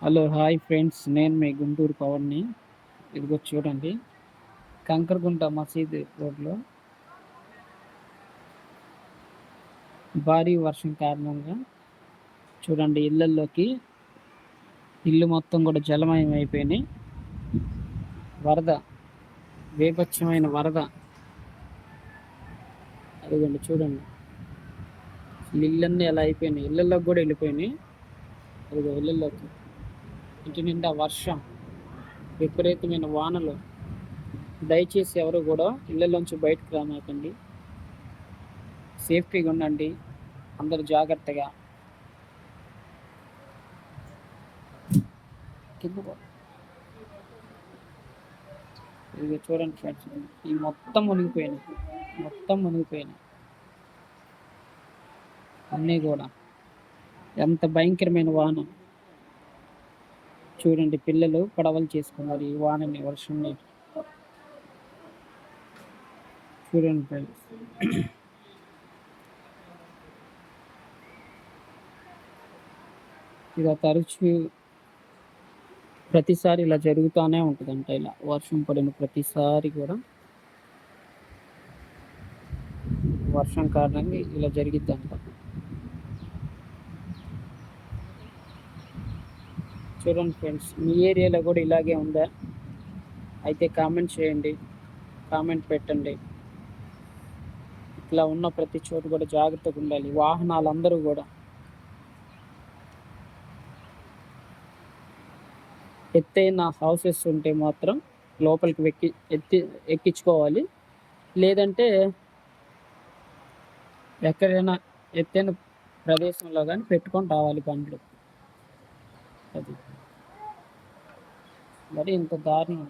Hello hi friends, నేను మీ గుంటూరు పవన్ని. ఇదిగో చూడండి, కంకరగుంట మసీదు రోడ్లో భారీ వర్షం కారణంగా చూడండి ఇల్లు మొత్తం కూడా జలమయం అయిపోయినాయి. వరద, బీభత్సమైన వరద. అదిగోండి చూడండి, ఇళ్ళన్నీ ఎలా అయిపోయినాయి, ఇళ్ళల్లోకి కూడా వెళ్ళిపోయినాయి. అదిగో ఇళ్ళల్లోకి, ఇంటి నిండా వర్షం, విపరీతమైన వానలు. దయచేసి ఎవరు కూడా ఇళ్ళలోంచి బయటకు రామాకండి. సేఫ్టీగా ఉండండి, అందరూ జాగ్రత్తగా. ఇది చూడండి ఫ్రెండ్స్, ఈ మొత్తం మునిగిపోయినాయి అన్నీ కూడా. ఎంత భయంకరమైన వాన చూడండి, పిల్లలు పడవలు చేసుకున్నారు ఈ వానని, వర్షంని. చూడండి ఫ్రెండ్స్, ఇక తరచు ప్రతిసారి ఇలా జరుగుతూనే ఉంటుందంట. ఇలా వర్షం పడిన ప్రతిసారి కూడా వర్షం కారణంగా ఇలా జరిగిద్దంట. చూడండి ఫ్రెండ్స్, మీ ఏరియాలో కూడా ఇలాగే ఉందా? అయితే కామెంట్ చేయండి, కామెంట్ పెట్టండి. ఇట్లా ఉన్న ప్రతి చోటు కూడా జాగ్రత్తగా ఉండాలి. వాహనాలందరూ కూడా ఎత్తైన హౌసెస్ ఉంటే మాత్రం లోపలికి ఎక్కించుకోవాలి. లేదంటే ఎక్కడైనా ఎత్తైన ప్రదేశంలో కానీ పెట్టుకొని రావాలి బండ్లు. అది మరి ఇంత దారుణం.